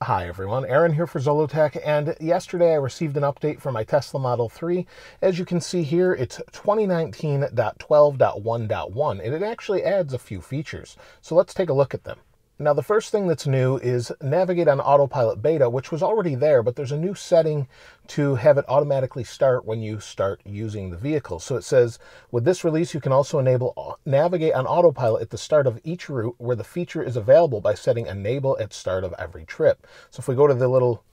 Hi everyone, Aaron here for Zollotech, and yesterday I received an update for my Tesla Model 3. As you can see here, it's 2019.12.1.1, and it actually adds a few features. So let's take a look at them. Now the first thing that's new is Navigate on Autopilot Beta, which was already there, but there's a new setting to have it automatically start when you start using the vehicle. So it says, with this release, you can also enable Navigate on Autopilot at the start of each route where the feature is available by setting Enable at start of every trip. So if we go to the little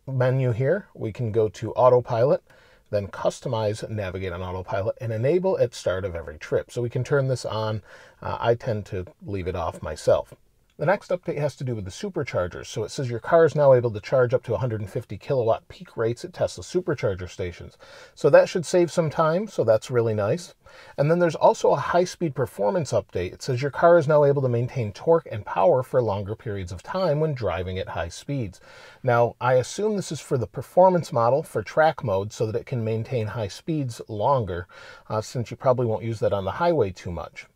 menu here, we can go to Autopilot, then customize Navigate on Autopilot and enable at start of every trip. So we can turn this on. I tend to leave it off myself. The next update has to do with the superchargers. So it says your car is now able to charge up to 150 kilowatt peak rates at Tesla supercharger stations. So that should save some time, so that's really nice. And then there's also a high-speed performance update. It says your car is now able to maintain torque and power for longer periods of time when driving at high speeds. Now, I assume this is for the performance model for track mode so that it can maintain high speeds longer, since you probably won't use that on the highway too much.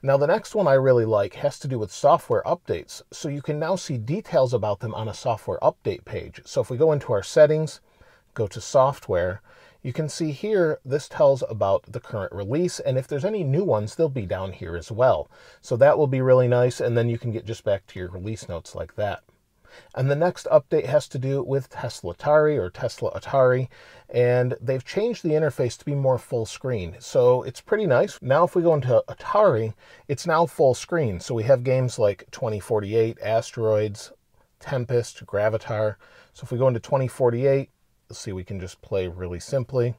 Now the next one I really like has to do with software updates. So you can now see details about them on a software update page. So if we go into our settings, go to software, you can see here this tells about the current release, and if there's any new ones, they'll be down here as well. So that will be really nice, and then you can get just back to your release notes like that. And the next update has to do with TeslAtari or TeslAtari, and they've changed the interface to be more full screen. So it's pretty nice. Now if we go into Atari, it's now full screen. So we have games like 2048, Asteroids, Tempest, Gravatar. So if we go into 2048, let's see, we can just play really simply.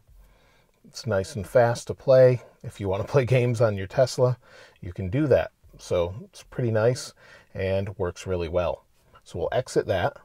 It's nice and fast to play. If you want to play games on your Tesla, you can do that. So it's pretty nice and works really well. So we'll exit that,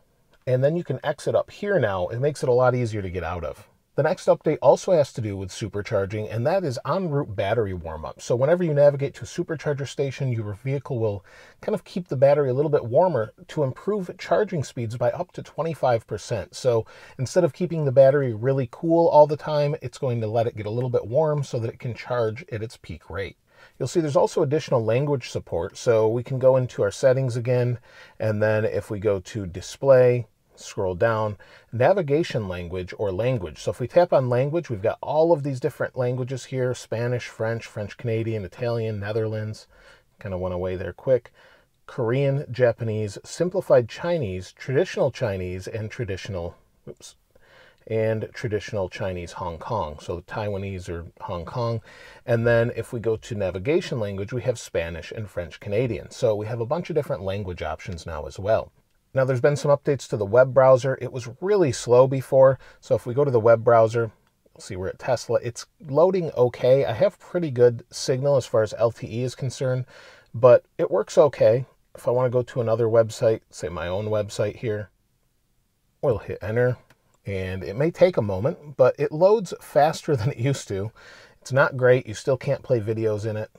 and then you can exit up here now. It makes it a lot easier to get out of. The next update also has to do with supercharging, and that is en route battery warm-up. So whenever you navigate to a supercharger station, your vehicle will kind of keep the battery a little bit warmer to improve charging speeds by up to 25%. So instead of keeping the battery really cool all the time, it's going to let it get a little bit warm so that it can charge at its peak rate. You'll see there's also additional language support, so we can go into our settings again, and then if we go to display, scroll down, navigation language or language. So if we tap on language, we've got all of these different languages here: Spanish, French, French-Canadian, Italian, Netherlands, kind of went away there quick, Korean, Japanese, simplified Chinese, and traditional Chinese Hong Kong. So Taiwanese or Hong Kong. And then if we go to navigation language, we have Spanish and French Canadian. So we have a bunch of different language options now as well. Now there's been some updates to the web browser. It was really slow before. So if we go to the web browser, see we're at Tesla, it's loading okay. I have pretty good signal as far as LTE is concerned, but it works okay. If I want to go to another website, say my own website here, we'll hit enter. And it may take a moment, but it loads faster than it used to. It's not great. You still can't play videos in it,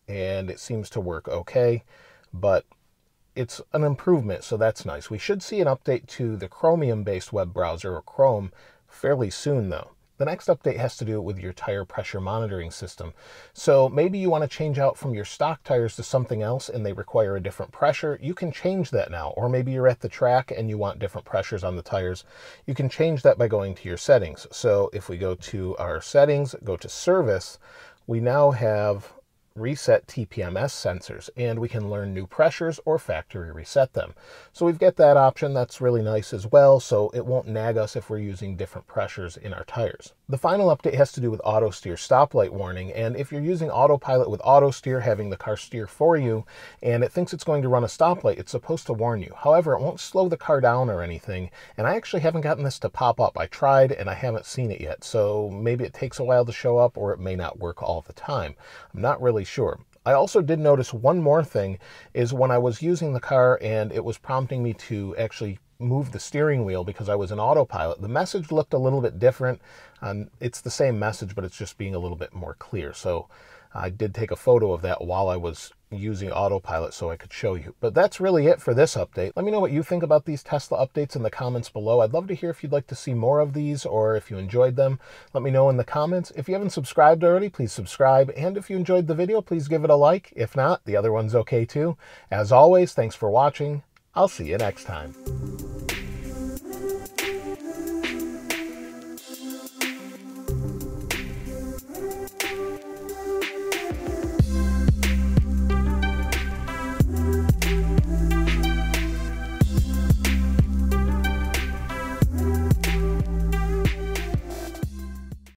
and it seems to work okay, but it's an improvement, so that's nice. We should see an update to the Chromium-based web browser, or Chrome, fairly soon, though. The next update has to do with your tire pressure monitoring system. So maybe you want to change out from your stock tires to something else and they require a different pressure. You can change that now. Or maybe you're at the track and you want different pressures on the tires. You can change that by going to your settings. So if we go to our settings, go to service, we now have reset TPMS sensors, and we can learn new pressures or factory reset them. So we've got that option. That's really nice as well, so it won't nag us if we're using different pressures in our tires. The final update has to do with auto steer stoplight warning, and if you're using autopilot with auto steer, having the car steer for you, and it thinks it's going to run a stoplight, it's supposed to warn you. However, it won't slow the car down or anything, and I actually haven't gotten this to pop up. I tried and I haven't seen it yet, so maybe it takes a while to show up, or it may not work all the time. I'm not really sure. I also did notice one more thing, is when I was using the car and it was prompting me to actually move the steering wheel because I was in autopilot, the message looked a little bit different. It's the same message, but it's just being a little bit more clear. So I did take a photo of that while I was using autopilot so I could show you. But that's really it for this update. Let me know what you think about these Tesla updates in the comments below. I'd love to hear if you'd like to see more of these or if you enjoyed them. Let me know in the comments. If you haven't subscribed already, please subscribe. And if you enjoyed the video, please give it a like. If not, the other one's okay too. As always, thanks for watching. I'll see you next time.